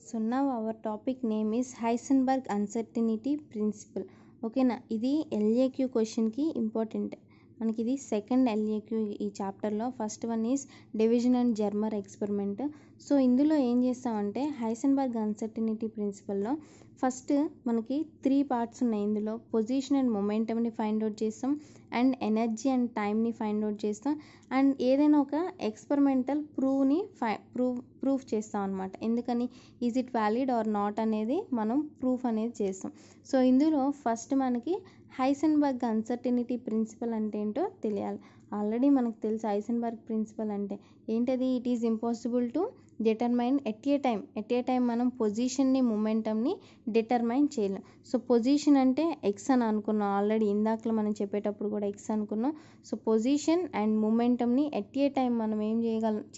So now our topic name is Heisenberg uncertainty principle. ఓకేనా, ఇది LAQ క్వశ్చన్కి important. మనకి ఇది సెకండ్ LAQ ఈ చాప్టర్లో. First one is division and Germer experiment. So ఇందులో ఏం చేస్తామంటే హైసెన్బర్గ్ అన్సర్టనిటీ ప్రిన్సిపల్లో ఫస్ట్ మనకి 3 పార్ట్స్ ఉన్నాయి. ఇందులో పొజిషన్ అండ్ మొమెంటమ్ని ఫైండ్ అవుట్ చేస్తాం, అండ్ ఎనర్జీ అండ్ టైంని ఫైండ్ అవుట్ చేస్తాం, అండ్ ఏదైనా ఒక ఎక్స్పెరిమెంటల్ ప్రూఫ్ చేస్తాం అనమాట. ఎందుకని is it valid or not అనేది మనం ప్రూఫ్ అనేది చేస్తాం. సో ఇందులో ఫస్ట్ మనకి హైసెన్బర్గ్ అన్సర్టనిటీ ప్రిన్సిపల్ అంటే ఏంటో తెలియాలి. ఆల్రెడీ మనకు తెలుసు హైసెన్బర్గ్ ప్రిన్సిపల్ అంటే ఏంటది. It is impossible to determine at a time మనం పొజిషన్ని మొమెంటమ్ని డిటర్మైన్ చేయలేం. సో పొజిషన్ అంటే ఎక్స్ అని అనుకున్నాం, ఆల్రెడీ ఇందాకలో మనం చెప్పేటప్పుడు కూడా ఎక్స్ అనుకున్నాం. సో పొజిషన్ అండ్ మొమెంటమ్ని ఎట్ ఏ టైం మనం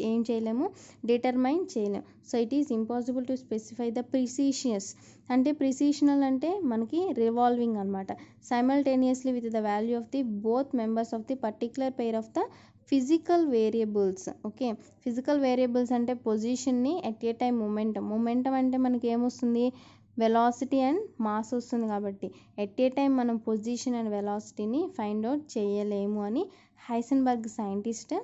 ఏం చేయలేము, డిటర్మైన్ చేయలేము. So it is impossible to specify the precisions అంటే ప్రిసిషనల్ అంటే మనకి రివాల్వింగ్ అనమాట. Simultaneously with the value of the both members of the particular pair of the physical variables. Okay, physical variables అంటే పొజిషన్ని ఎట్ ఏ టైం మొమెంటం అంటే మనకి ఏమొస్తుంది, velocity and mass వస్తుంది. కాబట్టి ఎట్ ఏ టైం మనం పొజిషన్ అండ్ వెలాసిటీని ఫైండ్ అవుట్ చేయలేము అని Heisenberg scientist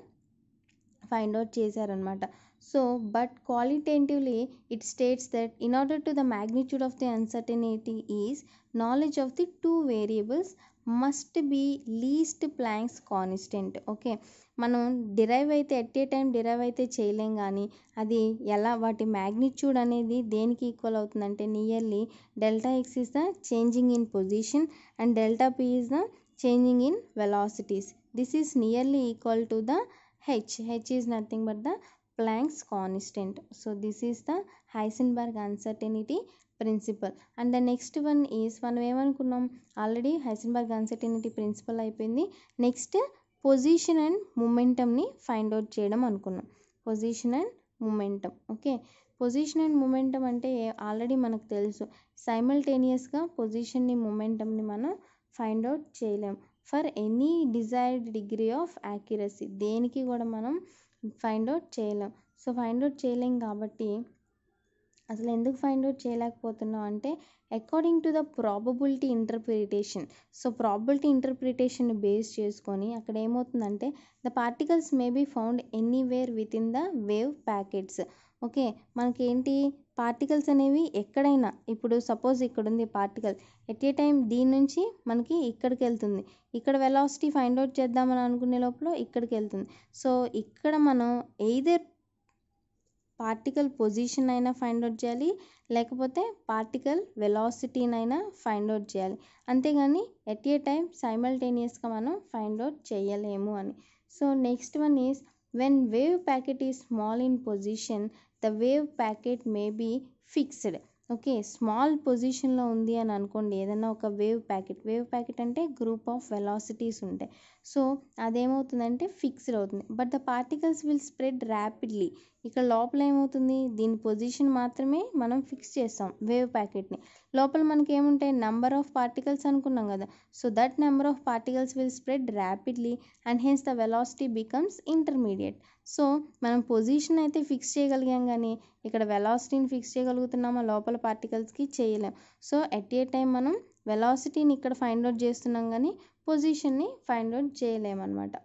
find out చేశారనమాట. So but qualitatively it states that in order to the magnitude of the uncertainty is knowledge of the two variables must be least Planck's constant. Okay, మనం derive అయితే at a time derive అయితే చేయలేం, కానీ అది ఎలా వాటి magnitude అనేది దేనికి ఈక్వల్ అవుతుందంటే nearly delta x is the changing in position and delta P is the changing in velocities. This is nearly equal to the h is nothing but the Planck's constant. So this is the Heisenberg uncertainty principle. And the next one is మనం ఏమనుకున్నాం, already Heisenberg uncertainty principle అయిపోయింది. Next position and మొమెంటమ్ని find out చేయడం అనుకున్నాం. Position and momentum. Okay, position and momentum అంటే already మనకు తెలుసు, సైమల్టేనియస్గా పొజిషన్ని మొమెంటమ్ని మనం ఫైండ్ అవుట్ చేయలేం for any desired degree of accuracy. దేనికి కూడా మనం ఫైండ్ అవుట్ చేయలేం. సో ఫైండ్ అవుట్ చేయలేం కాబట్టి అసలు ఎందుకు ఫైండ్ అవుట్ చేయలేకపోతున్నాం అంటే according to the probability interpretation. So probability interpretation base చేసుకొని అక్కడ ఏమవుతుందంటే the particles may be found anywhere within the wave packets. Okay, మనకేంటి పార్టికల్స్ అనేవి ఎక్కడైనా, ఇప్పుడు సపోజ్ ఇక్కడ ఉంది పార్టికల్, ఎట్ ఏ టైం దీని నుంచి మనకి ఇక్కడికి వెళ్తుంది, ఇక్కడ వెలాసిటీ ఫైండ్ అవుట్ చేద్దామని అనుకునే లోపల ఇక్కడికి వెళ్తుంది. సో ఇక్కడ మనం ఎయిదర్ పార్టికల్ పొజిషన్ అయినా ఫైండ్ అవుట్ చేయాలి, లేకపోతే పార్టికల్ వెలాసిటీనైనా ఫైండ్ అవుట్ చేయాలి, అంతేగాని ఎట్ ఏ టైం సైమల్టేనియస్గా మనం ఫైండ్ అవుట్ చేయలేము అని. So next one is when wave packet is small in position the wave packet may be fixed. Okay, small పొజిషన్లో ఉంది అని అనుకోండి ఏదైనా ఒక వేవ్ ప్యాకెట్ అంటే గ్రూప్ ఆఫ్ వెలాసిటీస్ ఉంటాయి. సో అదేమవుతుందంటే ఫిక్స్డ్ అవుతుంది. But the particles will spread rapidly. ఇక్కడ లోపల ఏమవుతుంది, దీని పొజిషన్ మాత్రమే మనం ఫిక్స్ చేస్తాం వేవ్ ప్యాకెట్ని. లోపల మనకి ఏముంటాయి, నెంబర్ ఆఫ్ పార్టికల్స్ అనుకున్నాం కదా. So that number of particles will spread rapidly and hence the velocity becomes intermediate. So మనం పొజిషన్ అయితే ఫిక్స్ చేయగలిగాం, కానీ ఇక్కడ వెలాసిటీని ఫిక్స్ చేయగలుగుతున్నామా లోపల పార్టికల్స్కి, చేయలేం. సో ఎట్ ఏ టైం మనం వెలాసిటీని ఇక్కడ ఫైండ్ అవుట్ చేస్తున్నాం, కానీ పొజిషన్ని ఫైండ్ అవుట్ చేయలేమన్నమాట.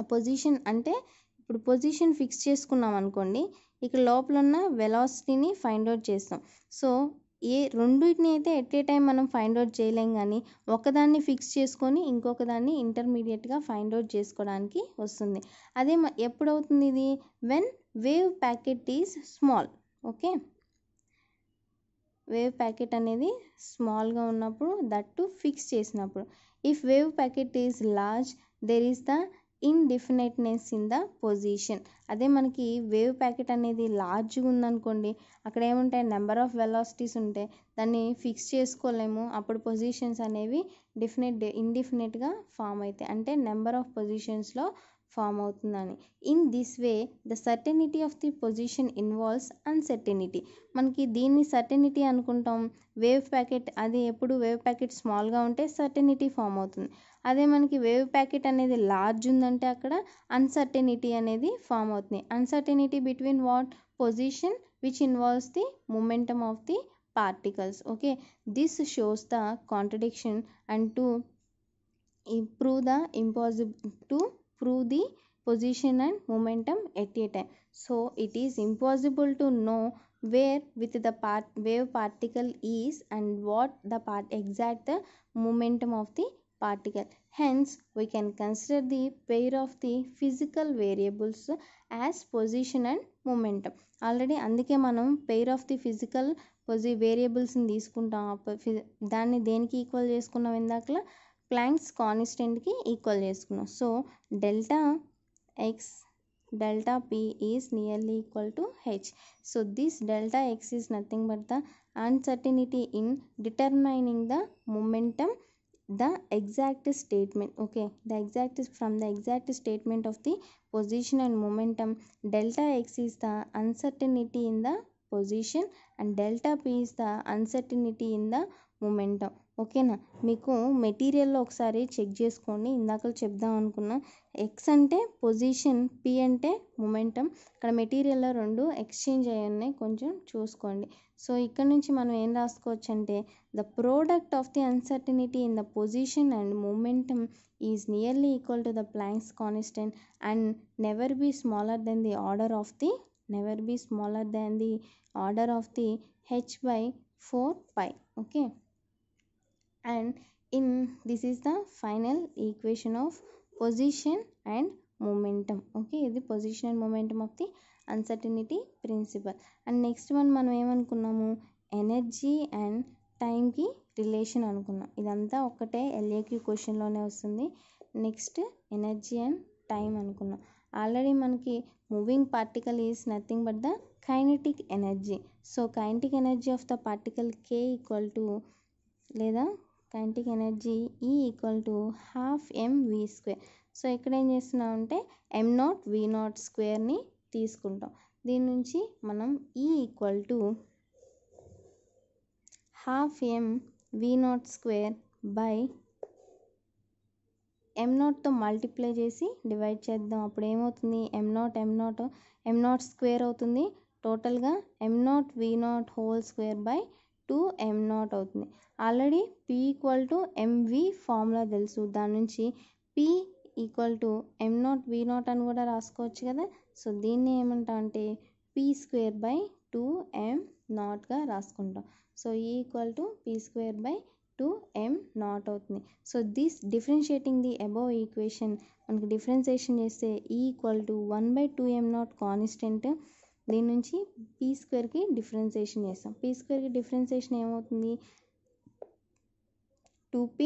ఆ పొజిషన్ అంటే ఇప్పుడు పొజిషన్ ఫిక్స్ చేసుకున్నాం అనుకోండి, ఇక్కడ లోపల ఉన్న వెలాసిటీని ఫైండ్ అవుట్ చేస్తాం. సో రెండింటిని అయితే ఎట్ ఏ టైం మనం ఫైండ్ అవుట్ చేయలేం, కానీ ఒకదాన్ని ఫిక్స్ చేసుకొని ఇంకొక దాన్ని ఇంటర్మీడియట్గా ఫైండ్ అవుట్ చేసుకోవడానికి వస్తుంది. అదే ఎప్పుడవుతుంది ఇది, when wave packet is small. Okay, wave packet అనేది స్మాల్గా ఉన్నప్పుడు, దట్ టు ఫిక్స్ చేసినప్పుడు. If wave packet is large there is the indefiniteness in the position. అదే మనకి వేవ్ ప్యాకెట్ అనేది లార్జ్గా ఉందనుకోండి, అక్కడ ఏముంటాయి, నెంబర్ ఆఫ్ వెలాసిటీస్ ఉంటాయి, దాన్ని ఫిక్స్ చేసుకోలేము. అప్పుడు పొజిషన్స్ అనేవి ఇండెఫినెట్గా ఫామ్ అవుతాయి, అంటే నెంబర్ ఆఫ్ పొజిషన్స్లో ఫామ్ అవుతుందని. In this way the certainty of the position involves uncertainty. మనకి దీన్ని సర్టెనిటీ అనుకుంటాం. వేవ్ ప్యాకెట్ అది ఎప్పుడు వేవ్ ప్యాకెట్ స్మాల్గా ఉంటే సర్టెనిటీ ఫామ్ అవుతుంది. అదే మనకి వేవ్ ప్యాకెట్ అనేది లార్జ్ ఉందంటే అక్కడ అన్సర్టెనిటీ అనేది ఫామ్ అవుతుంది. Uncertainty between what, position which involves the momentum of the particles. Okay, this shows the contradiction and to prove the position and momentum at a time. So it is impossible to know where with the wave particle is and what the exact momentum of the particle. Hence we can consider the pair of the physical variables as position and momentum. Already అందుకే మనం pair of the physical వేరియబుల్స్ని తీసుకుంటాం. దాన్ని దేనికి equal చేసుకున్నాం ఇందాకలా planks కాన్స్టెంట్కి equal చేసుకున్నాం. So delta x delta p is nearly equal to h. So this delta x is nothing but the uncertainty in determining the momentum, the exact statement. Okay, the exact from the exact statement of the position and momentum, delta x is the uncertainty in the position and delta p is the uncertainty in the momentum. ఓకేనా, మీకు మెటీరియల్లో ఒకసారి check చేసుకోండి. ఇందాక చెప్దాం అనుకున్నా, X అంటే position, P అంటే momentum. ఇక్కడ మెటీరియల్లో రెండు ఎక్స్చేంజ్ అయ్యి ఉన్నాయి, కొంచెం చూసుకోండి. సో ఇక్కడ నుంచి మనం ఏం రాసుకోవచ్చు అంటే the product of the uncertainty in the position and momentum is nearly equal to the Planck's constant and never be smaller than the order of the h/4π. okay, and in this is the final equation of position and momentum. okay, ఇది position and momentum of the uncertainty principle. and next one మనం ఏమనుకున్నాము, energy and టైంకి relation అనుకున్నాం. ఇదంతా ఒకటే LAQ క్వశ్చన్లోనే వస్తుంది. Next energy and time అనుకున్నాం. ఆల్రెడీ మనకి moving particle is nothing but the kinetic energy. So kinetic energy of the particle k equal to లేదా kinetic energy E equal to 12 mv². So ఇక్కడ ఏం చేస్తున్నాం అంటే m0 v0 స్క్వేర్ని తీసుకుంటాం. దీని నుంచి మనం E equal to 12 mv0 square by m0తో మల్టిప్లై చేసి డివైడ్ చేద్దాం. అప్పుడు ఏమవుతుంది, m0 స్క్వేర్ అవుతుంది. టోటల్గా m0 v0 whole square by 2m0 అవుతుంది. Already p equal to mv formula తెలుసు, దాని నుంచి p equal to m0 v0 అని కూడా రాసుకోవచ్చు కదా. సో దీన్ని ఏమంటాం అంటే p² బై 2m0గా రాసుకుంటాం. So e equal to p² by 2m0 అవుతుంది. So this differentiating the above equation మనకి డిఫరెన్షియేషన్ చేస్తే e equal to 1/2m0 constant. దీని నుంచి p²కి డిఫరెన్షియేషన్ చేస్తాం. p²కి డిఫరెన్షియేషన్ ఏమవుతుంది, 2p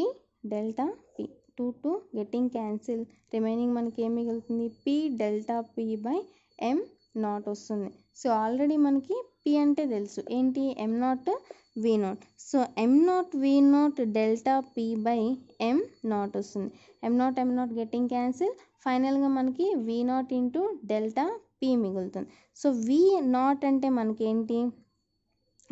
delta p. 2 getting cancel, remaining మనకి ఏం మిగులుతుంది, p delta p by m0 వస్తుంది. సో ఆల్రెడీ మనకి p అంటే తెలుసు, ఏంటి, m0 v0. So m0 v0 delta p by m0 వస్తుంది. m0 గెట్టింగ్ క్యాన్సిల్, ఫైనల్గా మనకి v0 ఇంటూ డెల్టా p మిగులుతుంది. సో v0 అంటే మనకి ఏంటి,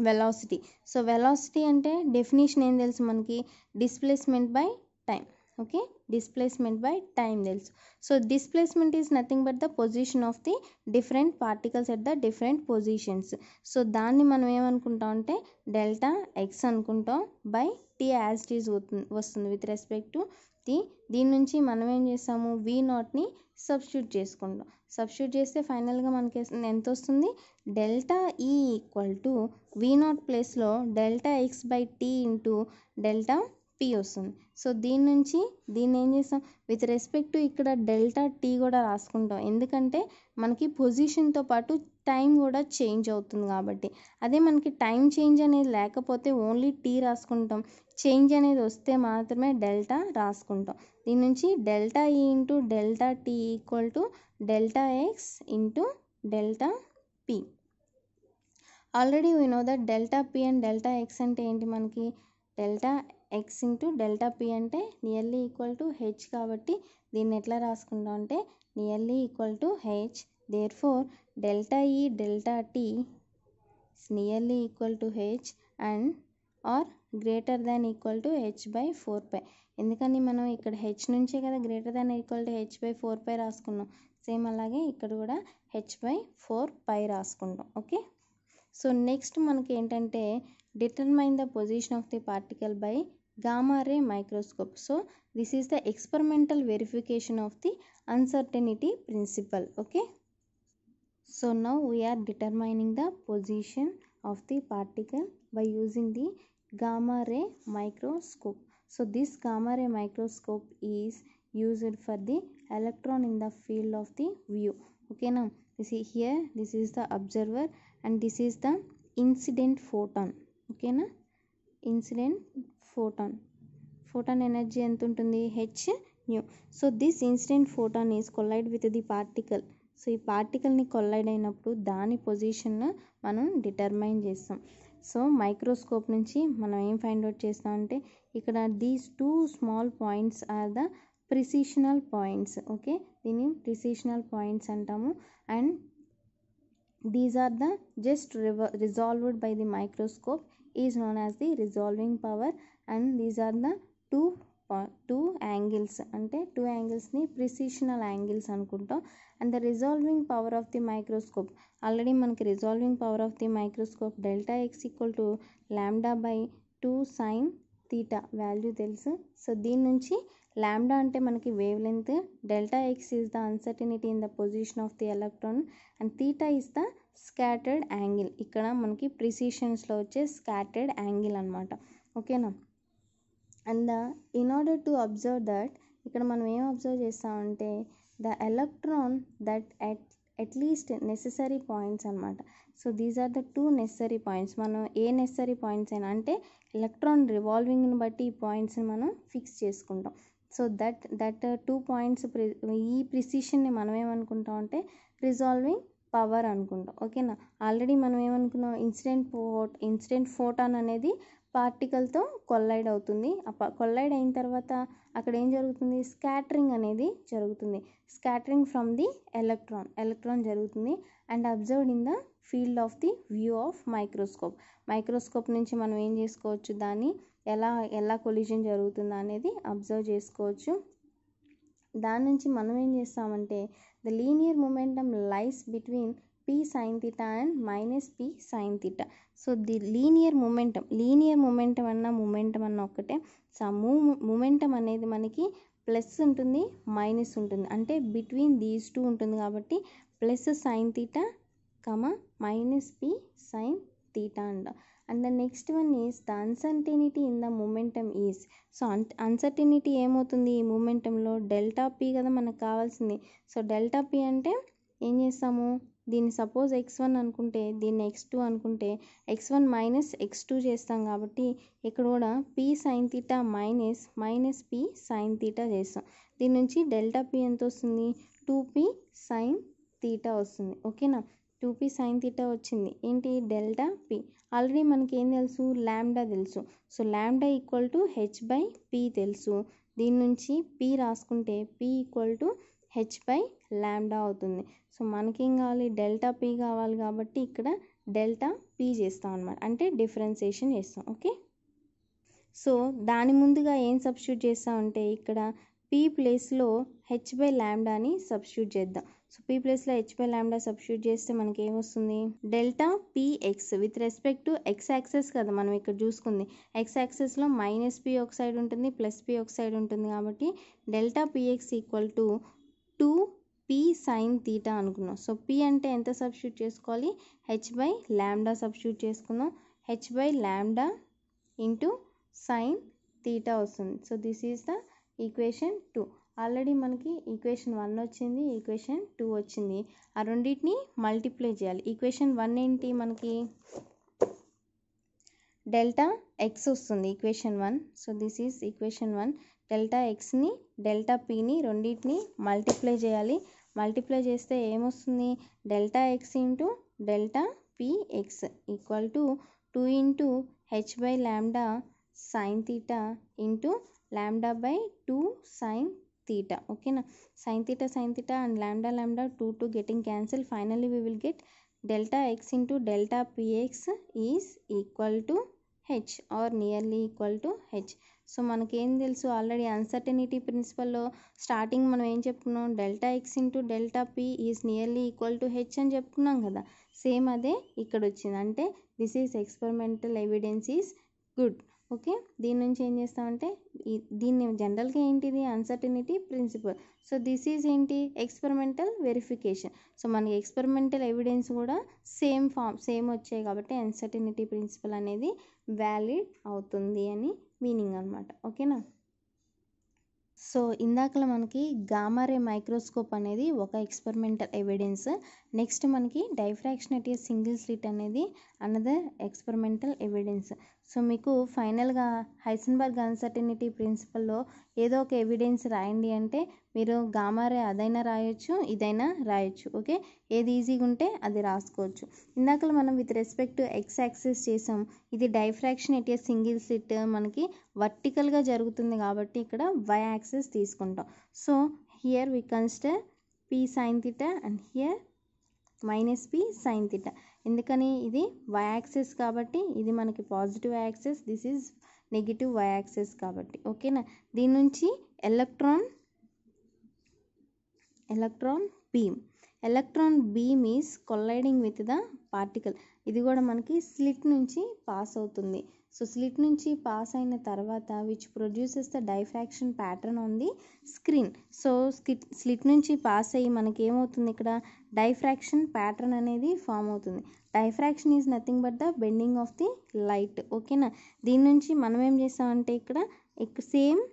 వెలాసిటీ. సో వెలాసిటీ అంటే డెఫినేషన్ ఏం తెలుసు మనకి, displacement by time. Okay, displacement by time తెలుసు. So displacement is nothing but the position of the different particles at the different positions. So దాన్ని మనం ఏమనుకుంటాం అంటే డెల్టా ఎక్స్ అనుకుంటాం by t as it is వస్తుంది విత్ రెస్పెక్ట్ టు టీ. దీని నుంచి మనం ఏం చేస్తాము, v0ని సబ్స్టిట్యూట్ చేసుకుంటాం. సబ్స్టిట్యూట్ చేస్తే ఫైనల్గా మనకి ఎంత వస్తుంది, డెల్టా ఈ ఈక్వల్ టు v0 ప్లేస్లో delta x by t into delta p వస్తుంది. సో దీని నుంచి దీన్ని ఏం చేస్తాం, విత్ రెస్పెక్ట్ టు ఇక్కడ డెల్టా టీ కూడా రాసుకుంటాం, ఎందుకంటే మనకి పొజిషన్తో పాటు టైం కూడా చేంజ్ అవుతుంది కాబట్టి. అదే మనకి టైం చేంజ్ అనేది లేకపోతే ఓన్లీ టీ రాసుకుంటాం, చేంజ్ అనేది వస్తే మాత్రమే డెల్టా రాసుకుంటాం. దీని నుంచి delta E into delta t equal to delta x into delta p. Already we know that delta p and delta x అంటే ఏంటి, మనకి delta x into delta p అంటే నియర్లీ ఈక్వల్ టు హెచ్. కాబట్టి దీన్ని ఎట్లా రాసుకుంటాం అంటే nearly equal to h. Therefore delta E delta t nearly equal to h and or greater than equal to h/4π. ఎందుకని మనం ఇక్కడ హెచ్ నుంచే కదా greater than equal to h/4π రాసుకున్నాం. సేమ్ అలాగే ఇక్కడ కూడా h/4π రాసుకుంటాం. ఓకే, సో నెక్స్ట్ మనకి ఏంటంటే determine the position of the particle by gamma ray microscope. So this is the experimental verification of the uncertainty principle. Okay, so now we are determining the position of the particle by using the gamma ray microscope. So this gamma ray microscope is used for the electron in the field of the view. Okay, now you see here, this is the observer and this is the incident photon. Okay na, incident photon energy ఎంత ఉంటుంది, h nu. So this incident photon is collide with the particle. So ఈ పార్టికల్ని collide అయినప్పుడు దాని position మనం determine చేస్తాం. So microscope నుంచి మనం ఏం ఫైండ్ అవుట్ చేస్తామంటే ఇక్కడ these 2 small points are the precisional points. Okay, దీన్ని ప్రిసిషనల్ పాయింట్స్ అంటాము. And these are the just resolved by the microscope is known as the resolving power. And these are the two angles, అంటే 2 angles ని precisional angles అనుకుంటాం. and the resolving power of the microscope, already మనకి resolving power of the microscope delta x equal to lambda by 2 sin theta value తెలుసు. So దీని నుంచి lambda అంటే మనకి wavelength, delta x is the uncertainty in the position of the electron and theta is the scattered angle. ఇక్కడ మనకి ప్రిసిషన్స్లో వచ్చే scattered angle అనమాట. ఓకేనా, and in order to observe that, ఇక్కడ మనం ఏం అబ్జర్వ్ చేస్తామంటే the electron that at least necessary points అనమాట. So these are the 2 necessary points. మనం ఏ నెససరీ పాయింట్స్ అయినా అంటే ఎలక్ట్రాన్ రివాల్వింగ్ని బట్టి ఈ పాయింట్స్ని మనం ఫిక్స్ చేసుకుంటాం. సో దట్ 2 పాయింట్స్ ఈ ప్రిసిషన్ని మనం ఏమనుకుంటాం అంటే రిజాల్వింగ్ పవర్ అనుకుంటాం. ఓకేనా, ఆల్రెడీ మనం ఏమనుకున్నాం, ఇన్సిడెంట్ ఫోటాన్ అనేది పార్టికల్తో కొల్లైడ్ అవుతుంది. కొల్లైడ్ అయిన తర్వాత అక్కడ ఏం జరుగుతుంది, స్కాటరింగ్ అనేది జరుగుతుంది. స్కాటరింగ్ ఫ్రమ్ ది ఎలక్ట్రాన్ జరుగుతుంది and observed in the field of the view of microscope నుంచి మనం ఏం చేసుకోవచ్చు, దాన్ని ఎలా కొలిజన్ జరుగుతుందా అనేది అబ్జర్వ్ చేసుకోవచ్చు. దాని నుంచి మనం ఏం చేస్తామంటే the linear momentum lies between p sin theta and minus p sin theta. So the linear momentum అన్న ఒకటే. సో మొమెంటం అనేది మనకి ప్లస్ ఉంటుంది, మైనస్ ఉంటుంది, అంటే బిట్వీన్ దీస్ 2 ఉంటుంది కాబట్టి plus sine theta minus p sine theta అంట. And the next one is the uncertainty in the momentum is. So uncertainty ఏమవుతుంది ఈ మొమెంటంలో, డెల్టా పి కదా మనకు కావాల్సింది. సో డెల్టా పి అంటే ఏం చేస్తాము, దీన్ని సపోజ్ x1 అనుకుంటే దీన్ని x2 అనుకుంటే x1 మైనస్ x2 చేస్తాం కాబట్టి ఇక్కడ కూడా p sign theta minus p sine theta చేస్తాం. దీని నుంచి డెల్టా p ఎంత వస్తుంది, 2p సైన్ తీటా వస్తుంది. ఓకేనా, 2p సైన్ తీటా వచ్చింది. ఏంటి, డెల్టా p. ఆల్రెడీ మనకి ఏం తెలుసు, లాంబ్డా తెలుసు. So lambda equal to h by p తెలుసు. దీని నుంచి p రాసుకుంటే p equal to h by lambda అవుతుంది. సో మనకేం కావాలి, డెల్టా పీ కావాలి కాబట్టి ఇక్కడ డెల్టా పీ చేస్తాం అనమాట, అంటే డిఫరెన్సియేషన్ చేస్తాం. ఓకే, సో దాని ముందుగా ఏం సబ్స్టిట్యూట్ చేస్తామంటే ఇక్కడ పీ ప్లేస్లో హెచ్ బై ల్యాండాని సబ్స్టిట్యూట్ చేద్దాం. సో పీ ప్లేస్లో హెచ్ బై ల్యాండా సబ్స్టిట్యూట్ చేస్తే మనకి ఏమొస్తుంది, delta px with respect to X access కదా మనం ఇక్కడ చూసుకుంది. ఎక్స్ యాక్సెస్లో మైనస్ పీ ఒక సైడ్ ఉంటుంది, ప్లస్ పీ ఒక సైడ్ ఉంటుంది కాబట్టి delta p x equal to 2p sine theta అనుకున్నాం. సో p అంటే ఎంత సబ్స్టిట్యూట్ చేసుకోవాలి, h బై ల్యాండా సబ్స్టిట్యూట్ చేసుకుందాం. h by lambda into sine theta వస్తుంది. So this is the equation 2. Already మనకి ఈక్వేషన్ 1 వచ్చింది, ఈక్వేషన్ 2 వచ్చింది. ఆ రెండింటిని మల్టిప్లై చేయాలి. ఈక్వేషన్ 1 ఏంటి మనకి, డెల్టా ఎక్స్ వస్తుంది equation 1. So this is equation 1. Delta ఎక్స్ని డెల్టా పీని రెండింటిని మల్టిప్లై చేయాలి. మల్టిప్లై చేస్తే ఏమొస్తుంది, delta x into delta p x equal to 2 into h by lambda sine theta into lambda by 2 sine theta. ఓకేనా, sine theta and lambda 2 getting cancel. Finally we will get delta x into delta px is equal to h or nearly equal to H. So మనకేం తెలుసు already uncertainty ప్రిన్సిపల్లో starting మనం ఏం చెప్పుకున్నాం, delta x into delta P is nearly equal to H అని చెప్పుకున్నాం కదా. Same అదే ఇక్కడ వచ్చింది. అంటే this is experimental evidence is good. Okay, దీని నుంచి ఏం చేస్తామంటే దీన్ని జనరల్గా ఏంటిది uncertainty principle. So this is ఏంటి ఎక్స్పెరిమెంటల్ వెరిఫికేషన్. సో మనకి ఎక్స్పెరిమెంటల్ ఎవిడెన్స్ కూడా సేమ్ వచ్చాయి కాబట్టి అన్సర్టనిటీ ప్రిన్సిపల్ అనేది వ్యాలిడ్ అవుతుంది అని మీనింగ్ అనమాట. ఓకేనా. సో ఇందాకలో మనకి గామా రే మైక్రోస్కోప్ అనేది ఒక ఎక్స్పెరిమెంటల్ ఎవిడెన్స్. నెక్స్ట్ మనకి diffraction at a single slit అనేది అనదర్ ఎక్స్పెరిమెంటల్ ఎవిడెన్స్. సో మీకు ఫైనల్గా హైసెన్బర్గ్ అన్సర్టనిటీ ప్రిన్సిపల్లో ఏదో ఒక ఎవిడెన్స్ రాయండి అంటే మీరు గామా రే అదైనా రాయొచ్చు, ఇదైనా రాయొచ్చు. ఓకే, ఏది ఈజీగా ఉంటే అది రాసుకోవచ్చు. ఇందాకలో మనం with respect to x axis చేసాం. ఇది diffraction at a single slit మనకి వర్టికల్గా జరుగుతుంది కాబట్టి ఇక్కడ వై యాక్సిస్ తీసుకుంటాం. So here we consider p sine theta and here minus p sine theta. ఎందుకని ఇది వై యాక్సిస్ కాబట్టి ఇది మనకి positive axis, this is negative y axis కాబట్టి. ఓకేనా. దీని నుంచి electron beam is colliding with the particle. ఇది కూడా మనకి స్లిట్ నుంచి పాస్ అవుతుంది. సో స్లిట్ నుంచి పాస్ అయిన తర్వాత which produces the diffraction pattern on the screen. So slit నుంచి పాస్ అయ్యి మనకి ఏమవుతుంది, ఇక్కడ డైఫ్రాక్షన్ ప్యాటర్న్ అనేది ఫామ్ అవుతుంది. Diffraction is nothing but the bending of the light. ఓకేనా. దీని నుంచి మనం ఏం చేస్తామంటే ఇక్కడ సేమ్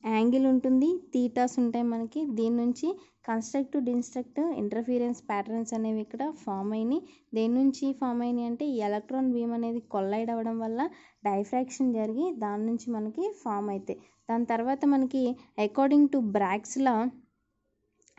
యాంగిల్ ఉంటుంది, థీటాస్ ఉంటాయి మనకి. దీని నుంచి కన్స్ట్రక్టివ్ డిస్ట్రక్టివ్ ఇంటర్ఫీరెన్స్ ప్యాటర్న్స్ అనేవి ఇక్కడ ఫామ్ అయినాయి. దేని నుంచి ఫామ్ అయినాయి అంటే ఈ ఎలక్ట్రాన్ బీమ్ అనేది కొల్లైడ్ అవ్వడం వల్ల డైఫ్రాక్షన్ జరిగి దాని నుంచి మనకి ఫామ్ అవుతాయి. దాని తర్వాత మనకి according to Bragg's law,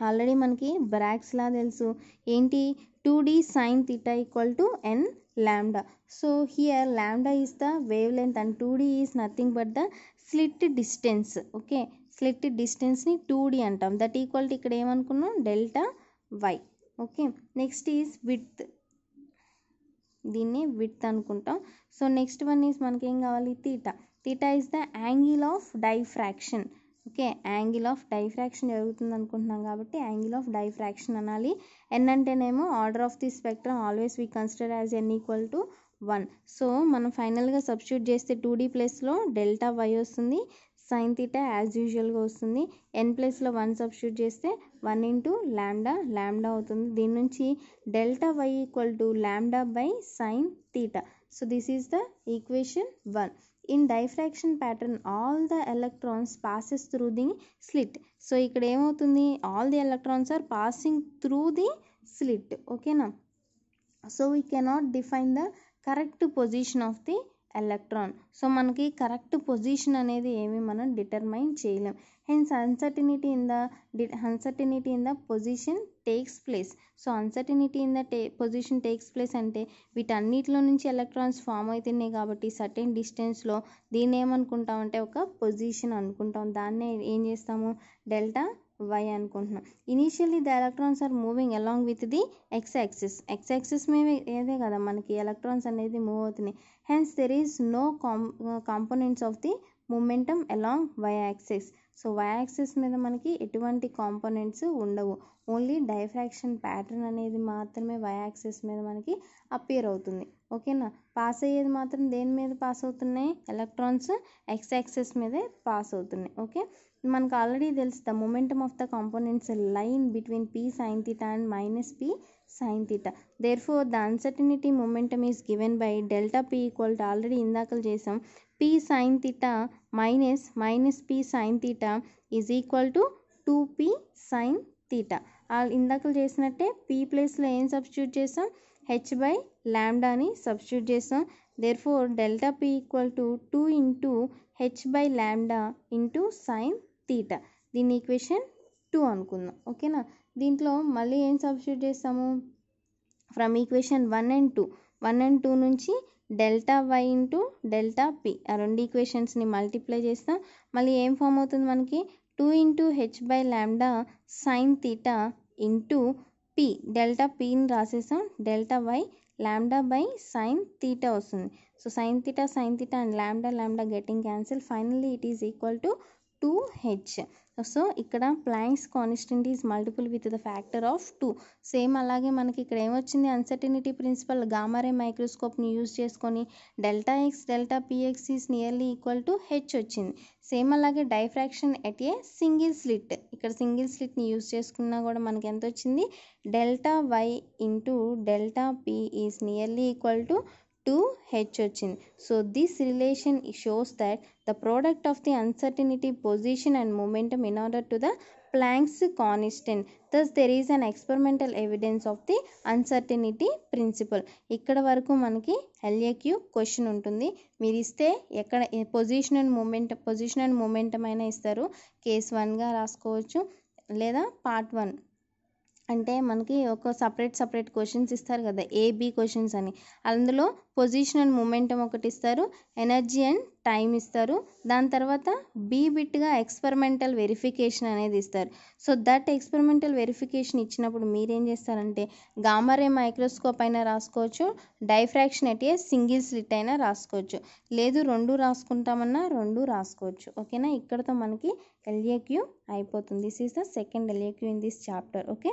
already మనకి బ్రాగ్స్ లా తెలుసు ఏంటి, 2d sin theta equal to n lambda. So here lambda is the wavelength and 2d is nothing but the slit distance. Okay, slit distance ని 2d అంటాం. That equal to ఇక్కడ ఏమనుకున్నాం delta y. Okay, next is width, దీన్ని width అనుకుంటాం. So next one is మనకి ఏం కావాలి, theta. Theta is the angle of diffraction. Okay, angle of diffraction జరుగుతుంది అనుకుంటున్నాం కాబట్టి యాంగిల్ ఆఫ్ డైఫ్రాక్షన్ అనాలి. ఎన్ అంటేనేమో order of the spectrum always we consider as n equal to 1. So మనం ఫైనల్గా సబ్స్టిట్యూట్ చేస్తే 2d ప్లస్లో డెల్టా వై వస్తుంది, సైన్ థీటా యాజ్ యూజువల్గా వస్తుంది. ఎన్ ప్లస్లో 1 సబ్స్టిట్యూట్ చేస్తే 1 ఇంటూ ల్యాండా అవుతుంది. దీని నుంచి delta y equal to lambda by sine theta. So this is the equation 1. In diffraction pattern all the electrons passes through the slit. So ఇక్కడ ఏమవుతుంది, all the electrons are passing through the slit. Okay na. So we cannot define the correct position of the electron. So మనకి correct position అనేది ఏమి మనం determine చేయలేం. Hence uncertainty in the position takes place. So uncertainty in the position takes place అంటే వీటన్నిటిలో నుంచి electrons form అవుతున్నాయి కాబట్టి సర్టెన్ డిస్టెన్స్లో దీన్ని ఏమనుకుంటామంటే ఒక పొజిషన్ అనుకుంటాం. దాన్నే ఏం చేస్తాము, డెల్టా వై అనుకుంటున్నాం. Initially the electrons are moving along with the x axis మీద ఏదే కదా మనకి ఎలక్ట్రాన్స్ అనేది మూవ్ అవుతున్నాయి. Hence there is no components of the momentum along y axis. So y axis మీద మనకి ఎటువంటి కాంపోనెంట్స్ ఉండవు, ఓన్లీ డైఫ్రాక్షన్ ప్యాటర్న్ అనేది మాత్రమే వై యాక్సిస్ మీద మనకి అపియర్ అవుతుంది. ఓకేనా. పాస్ అయ్యేది మాత్రం దేని మీద పాస్ అవుతున్నాయి, ఎలక్ట్రాన్స్ ఎక్స్ యాక్సిస్ మీదే పాస్ అవుతున్నాయి. ఓకే, మనకు ఆల్రెడీ తెలుసు the momentum of the components line between p sine theta and minus p sine theta. Therefore the uncertainty momentum is given by delta p equal to already ఇందాకలు చేసాం p sine theta minus p sine theta is equal to 2p sine theta. ఇందాకలు చేసినట్టే p ప్లేస్లో ఏం substitute చేసాం, H by ల్యాండా అని substitute చేసాం. Therefore delta p equal to 2 into h by lambda into sine theta. దీన్ని ఈక్వేషన్ 2 అనుకుందాం. ఓకేనా. దీంట్లో మళ్ళీ ఏం సబ్స్టిట్యూట్ చేస్తాము, ఫ్రమ్ ఈక్వేషన్ 1 and 2 నుంచి delta Y into delta P, ఆ రెండు ఈక్వేషన్స్ని మల్టిప్లై చేస్తాం. మళ్ళీ ఏం ఫామ్ అవుతుంది మనకి, 2 into h by lambda sine theta into p, delta పిని రాసేసాం, delta y lambda by sine theta వస్తుంది. So sine theta and lambda getting cancel, finally it is equal to 2h. So ఇక్కడ Planck's constant is multiple with the factor of 2. Same అలాగే మనకి ఇక్కడ ఏమొచ్చింది, uncertainty principle gamma ray మైక్రోస్కోప్ని use చేసుకొని delta x delta p x is nearly equal to h వచ్చింది. Same అలాగే diffraction at a single slit, ఇక్కడ సింగిల్ స్లిట్ని యూజ్ చేసుకున్నా కూడా మనకి ఎంత వచ్చింది, delta Y into delta P is nearly equal to 2h వచ్చింది. So this relation shows that the product of the uncertainty position and momentum in order to the Planck's constant. Thus there is an experimental evidence of the uncertainty principle. ఇక్కడ వరకు మనకి LAQ question ఉంటుంది. మీరు ఇస్తే ఎక్కడ position and momentum అయినా ఇస్తారు. Case 1గా రాసుకోవచ్చు లేదా పార్ట్ 1 అంటే మనకి ఒక సపరేట్ క్వశ్చన్స్ ఇస్తారు కదా, ఏబి క్వశ్చన్స్ అని. అందులో పొజిషన్ అండ్ మూమెంటం ఒకటి ఇస్తారు, ఎనర్జీ అండ్ టైం ఇస్తారు, దాని తర్వాత బి బిట్గా ఎక్స్పెరిమెంటల్ వెరిఫికేషన్ అనేది ఇస్తారు. సో దట్ ఎక్స్పెరిమెంటల్ వెరిఫికేషన్ ఇచ్చినప్పుడు మీరేం చేస్తారంటే గామా రే మైక్రోస్కోప్ అయినా రాసుకోవచ్చు, diffraction at a single slit అయినా రాసుకోవచ్చు, లేదు రెండు రాసుకుంటామన్నా రెండు రాసుకోవచ్చు. ఓకేనా, ఇక్కడతో మనకి LAQ అయిపోతుంది. This is the second LAQ in this chapter. Okay.